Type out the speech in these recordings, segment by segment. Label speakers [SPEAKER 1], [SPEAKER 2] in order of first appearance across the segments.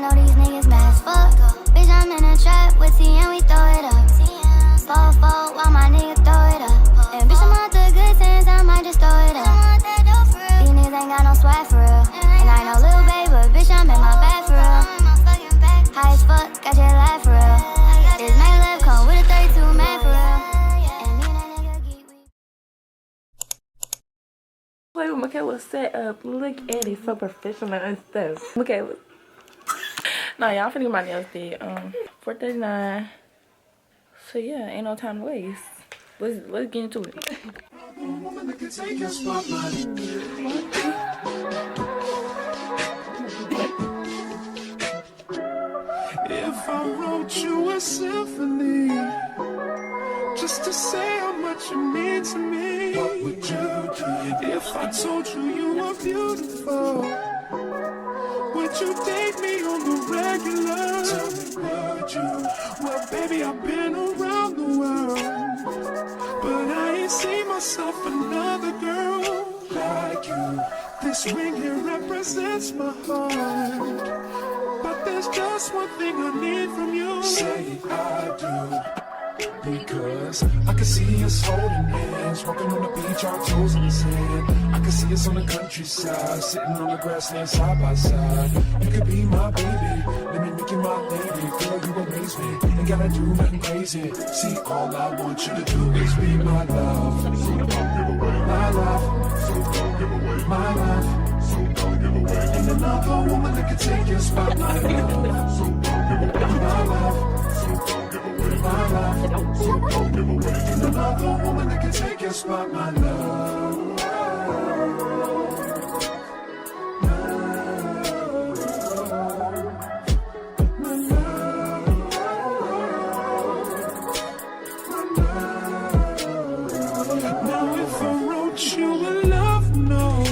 [SPEAKER 1] know these niggas mad as fuck. Bitch, I'm in a trap with T and we throw it up. 4-4 while my nigga throw it up. And bitch, I'm out the good sense, I might just throw it up. These niggas ain't got no swag for real. And I ain't no little baby, but bitch, I'm in my bag for real. High as fuck, got your laugh for real. This man left come with a 32 man for real. And me and that nigga geek, we
[SPEAKER 2] Play with Michaela set up. Look at it, so professional and stuff. Michaela. Nah, y'all finna get my nails did. $4.39. So yeah, ain't no time to waste. Let's get into it.
[SPEAKER 3] If I wrote you a symphony, just to say how much you mean to me, what would you do? If I told you you were beautiful, would you date me on the regular? Tell me, would you? Well, baby, I've been around the world, but I ain't seen myself another girl like you. This ring here represents my heart, but there's just one thing I need from you. Say I do. Because I can see us holding hands, walking on the beach, our toes in the sand. I can see us on the countryside, sitting on the grassland side by side. You could be my baby, let me make you my lady. Girl, you amaze me, ain't gotta do nothing crazy. See, all I want you to do is be my love. So don't give away my love. So don't give away my love. So don't give away. Ain't another woman that can take your spot, my love. So don't give away my love. So don't give away my love. So don't give away. Ain't another woman that can take your spot, my love. Now if I wrote you a love note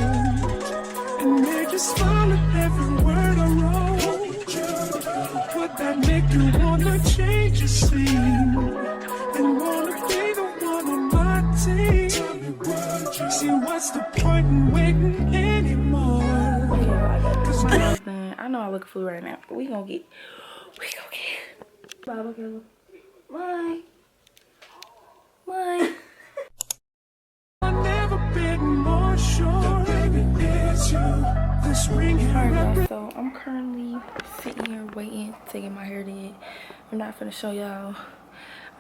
[SPEAKER 3] and made you smile at every word I wrote, would that make you wanna change your scene and wanna be the one on my team? Tell me, would you? See, what's the point in waiting anymore?
[SPEAKER 2] I know I look fool right now, but we gonna get. Bye, Michaela. Bye. Bye.
[SPEAKER 3] I've never been more sure, baby, it's you. This ring here.
[SPEAKER 2] Alright guys, so I'm currently sitting here waiting to get my hair did. I'm not finna show y'all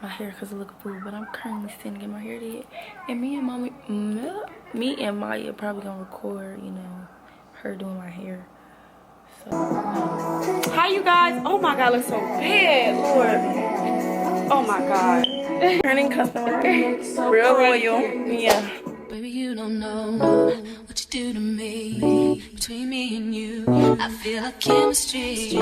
[SPEAKER 2] my hair because it look fool, but I'm currently sitting to get my hair did. And me and Maya probably gonna record, you know, her doing my hair. So
[SPEAKER 4] Hi you guys. Oh my god, I look so bad, Lord. Oh my god.
[SPEAKER 2] turning customer, real loyal. Yeah.
[SPEAKER 5] Baby, you don't know what you do to me. Between me and you, I feel a chemistry.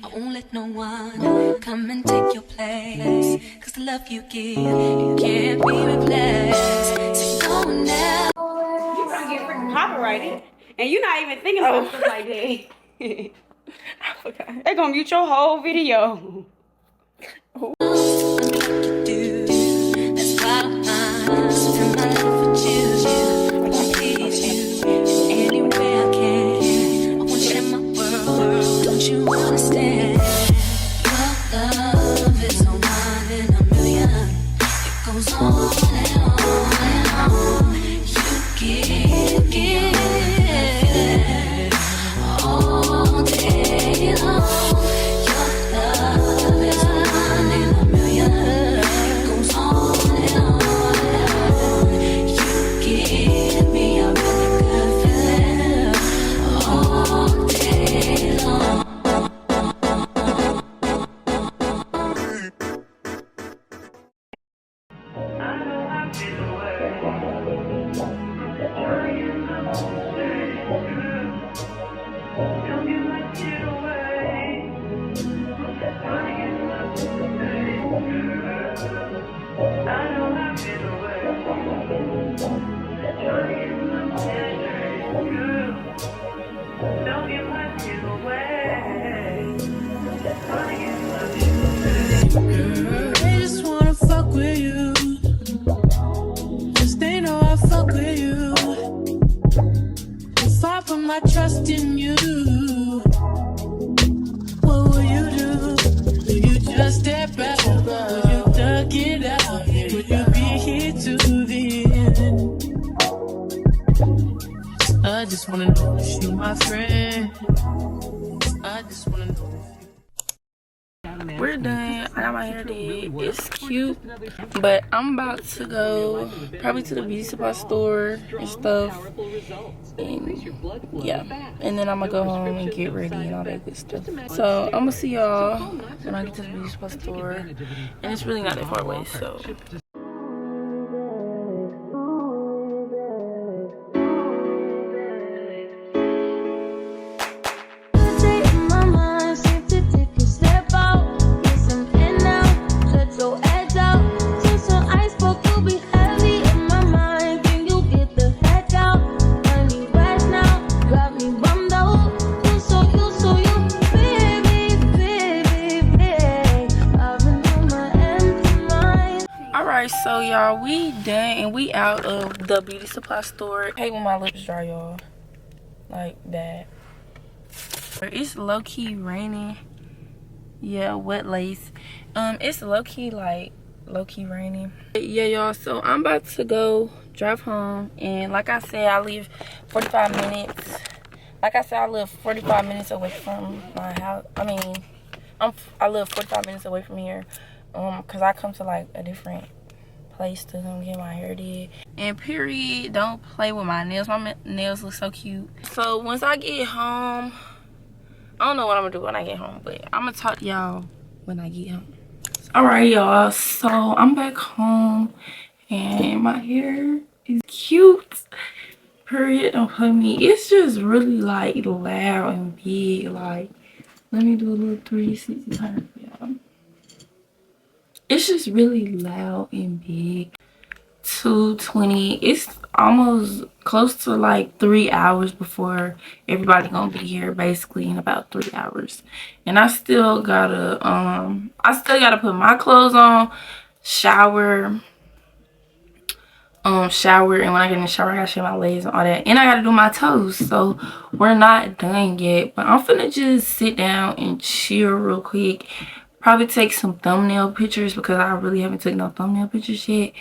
[SPEAKER 5] I won't let no one come and take your place. Cause the love you give, it can't be replaced. So go now.
[SPEAKER 4] You trying to get freaking copyrighted. And you're not even thinking about stuff like that.
[SPEAKER 2] I forgot.
[SPEAKER 4] They're gonna mute your whole video.
[SPEAKER 5] That's why I'm spend my life with you. I can please you any way I can. I want you in my world. Don't you understand? Your love is a one in a million. It goes on and on and on. You give all day long. Your love is a one in a million. It goes on and on and on. You give me a really good feeling all day long.
[SPEAKER 3] They just wanna fuck with you. Cause they know I fuck with you. If I put my trust in you, just step out? Would you duck it out? Would you be here to the end? I just wanna know if you my friend. I just wanna know.
[SPEAKER 2] We're done. I got my hair did. It's cute, but I'm about to go probably to the beauty supply store and stuff. And yeah, and then I'm gonna go home and get ready and all that good stuff. So I'm gonna see y'all when I get to the beauty supply store, and it's really not that far away. So. So y'all, we done and we out of the beauty supply store. I hate when my lips dry, y'all, like that. It's low-key raining. Yeah, wet lace. It's low-key raining. Yeah, y'all, so I'm about to go drive home, and like I said, I leave 45 minutes. Like I said, I live 45 minutes away from my house. I mean, I live 45 minutes away from here, cause I come to like a different place to come get my hair did. And period, don't play with my nails. My nails look so cute. So once I get home, I don't know what I'm gonna do when I get home, but I'm gonna talk to y'all when I get home. All right, y'all, so I'm back home and my hair is cute. Period, don't play with me. It's just really like loud and big. Like, let me do a little 360 turn for y'all. It's just really loud and big. 2:20. It's almost close to like 3 hours before everybody gonna be here, basically in about 3 hours. And I still gotta put my clothes on, shower, and when I get in the shower I gotta shave my legs and all that, and I gotta do my toes. So we're not done yet, but I'm finna just sit down and chill real quick. Probably take some thumbnail pictures because I really haven't taken no thumbnail pictures yet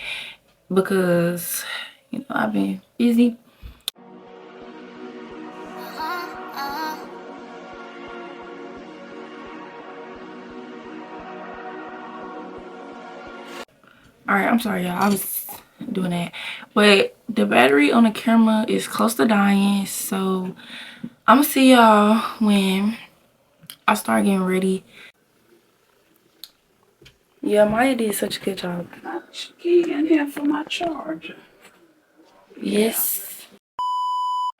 [SPEAKER 2] because, you know, I've been busy. Alright, I'm sorry, y'all. I was doing that. But the battery on the camera is close to dying. So I'm gonna see y'all when I start getting ready. Yeah, Maya did such a good job.
[SPEAKER 6] Key in here for my charger.
[SPEAKER 2] Yes.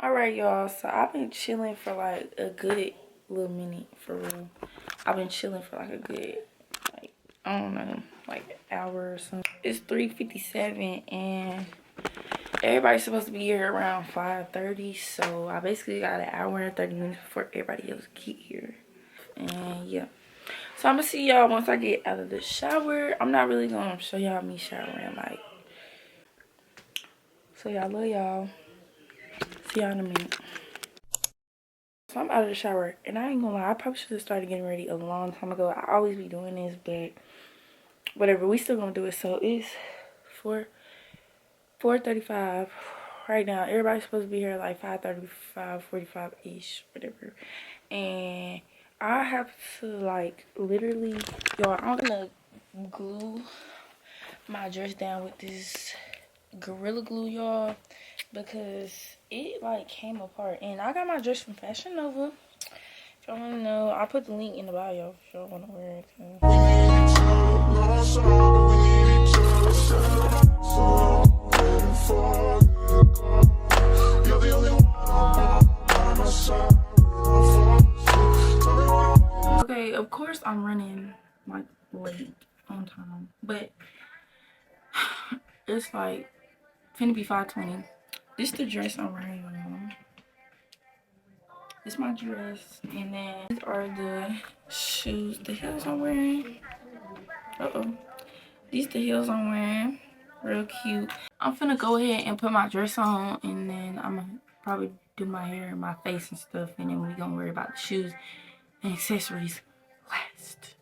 [SPEAKER 2] Alright, y'all. So I've been chilling for like a good little minute, for real. I've been chilling for like a good, like, I don't know, like an hour or something. It's 3:57 and everybody's supposed to be here around 5:30. So I basically got an hour and 30 minutes before everybody else get here. And yeah. So I'm gonna see y'all once I get out of the shower. I'm not really gonna show y'all me showering, like. So y'all, love y'all. See y'all in a minute. So I'm out of the shower, and I ain't gonna lie, I probably should have started getting ready a long time ago. I always be doing this, but whatever, we still gonna do it. So it's 4:35 right now. Everybody's supposed to be here like 5:35, 45-ish, whatever. And I have to, like, literally, y'all, I'm gonna glue my dress down with this Gorilla Glue, y'all, because it, like, came apart. And I got my dress from Fashion Nova. If y'all wanna know, I'll put the link in the bio if y'all wanna wear it. Okay, of course I'm running like late on time, but it's like finna be 5:20. This the dress I'm wearing, y'all. This my dress, and then these are the shoes, the heels I'm wearing. These the heels I'm wearing, real cute. I'm finna go ahead and put my dress on, and then I'm gonna probably do my hair and my face and stuff, and then we gonna worry about the shoes and accessories last.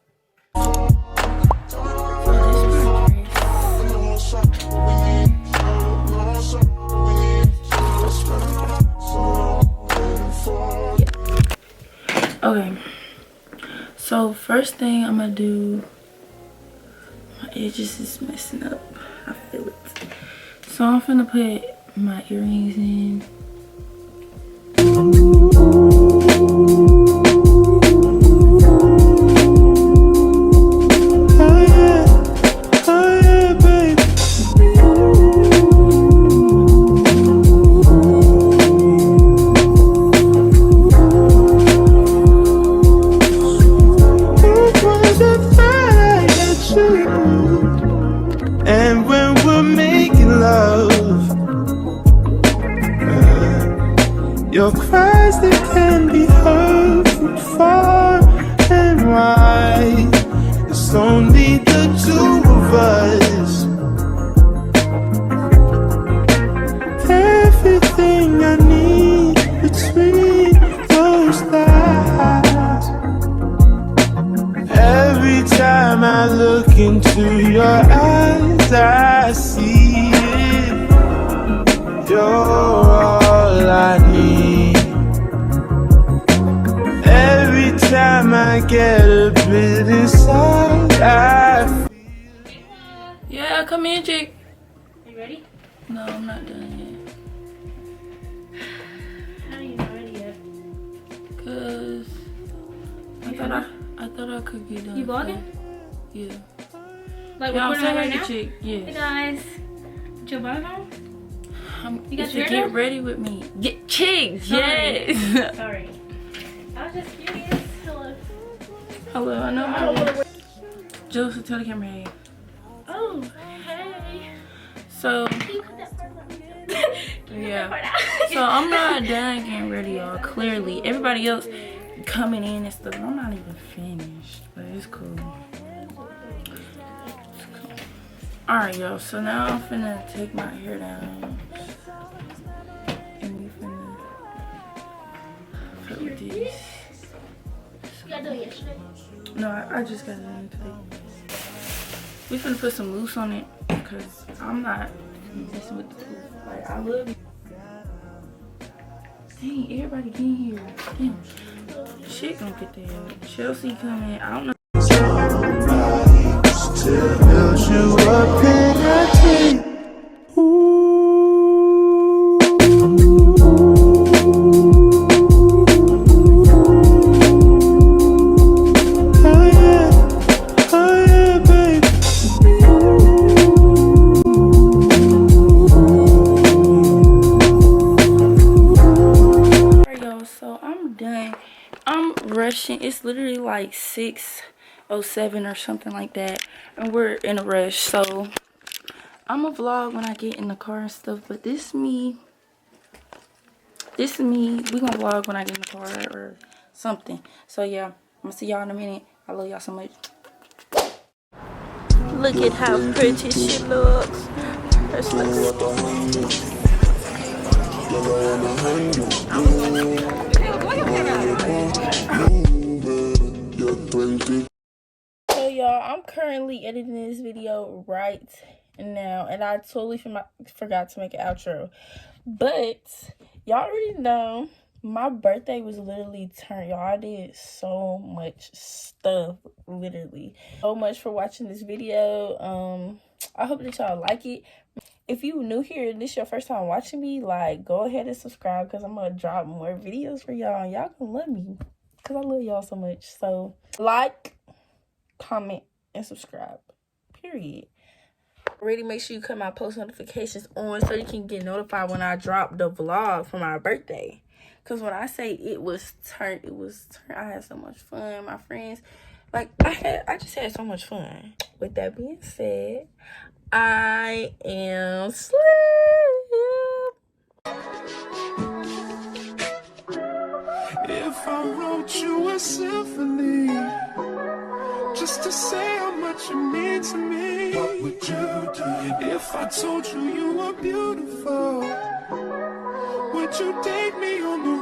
[SPEAKER 2] Okay, so first thing I'm gonna do, my edges is messing up, I feel it. So I'm finna put my earrings in.
[SPEAKER 3] And when we're making love, your cries, they can be heard from far and wide. It's only the two of us. Everything I need between those thighs. Every time I look into your eyes, I see it. You're all I need. Every time I get a bit inside, I feel.
[SPEAKER 2] Yeah, come in, chick.
[SPEAKER 4] Are you ready?
[SPEAKER 2] No, I'm not done
[SPEAKER 4] How are you not ready yet?
[SPEAKER 2] yet. Cause I thought I could get done.
[SPEAKER 4] You vlogging?
[SPEAKER 2] Yeah.
[SPEAKER 4] Like
[SPEAKER 2] Yeah, I'm
[SPEAKER 4] recording right
[SPEAKER 2] saying
[SPEAKER 4] now?
[SPEAKER 2] chick.
[SPEAKER 4] Hey
[SPEAKER 2] Yes.
[SPEAKER 4] guys. With your bottom on? You got
[SPEAKER 2] If
[SPEAKER 4] your
[SPEAKER 2] you
[SPEAKER 4] hair
[SPEAKER 2] get
[SPEAKER 4] done?
[SPEAKER 2] ready with me. Get chick.
[SPEAKER 4] Sorry.
[SPEAKER 2] Yes.
[SPEAKER 4] Sorry. I was just curious. Hello.
[SPEAKER 2] Hello, I know my Joseph, tell the camera hey.
[SPEAKER 4] Oh, hey.
[SPEAKER 2] So
[SPEAKER 4] Can you put that part out?
[SPEAKER 2] yeah. So I'm not done getting ready, y'all. Clearly, everybody else coming in and stuff. I'm not even finished, but it's cool. Alright, y'all. So now I'm finna take my hair down, and we finna put with this.
[SPEAKER 4] You got done yesterday?
[SPEAKER 2] No, I just got it in today. We finna put some loose on it because I'm not messing with the poof. Like, I love it. Dang, everybody get in here. Damn. Shit gonna get there. Chelsea coming. I don't know.
[SPEAKER 3] Build you up in a tree.
[SPEAKER 2] So I'm done. I'm rushing. It's literally like 6:07 or something like that, and we're in a rush. So I'm gonna vlog when I get in the car and stuff. But this is me. We gonna vlog when I get in the car or something. So yeah, I'm gonna see y'all in a minute. I love y'all so much. Look at how pretty she looks. Hers looks. So y'all, I'm currently editing this video right now, and I totally forgot to make an outro. But y'all already know my birthday was literally turned. Y'all, I did so much stuff, literally. So much for watching this video. I hope that y'all like it. If you new here and this your first time watching me, like, go ahead and subscribe because I'm gonna drop more videos for y'all, and y'all gonna love me because I love y'all so much. So like, comment, and subscribe, period. Already make sure you cut my post notifications on so you can get notified when I drop the vlog for my birthday. Because when I say it was turned. I had so much fun. My friends, like, I just had so much fun. With that being said, I am slimm.
[SPEAKER 3] If I wrote you a symphony, just to say how much you mean to me, what would you do? If I told you you were beautiful, would you date me on the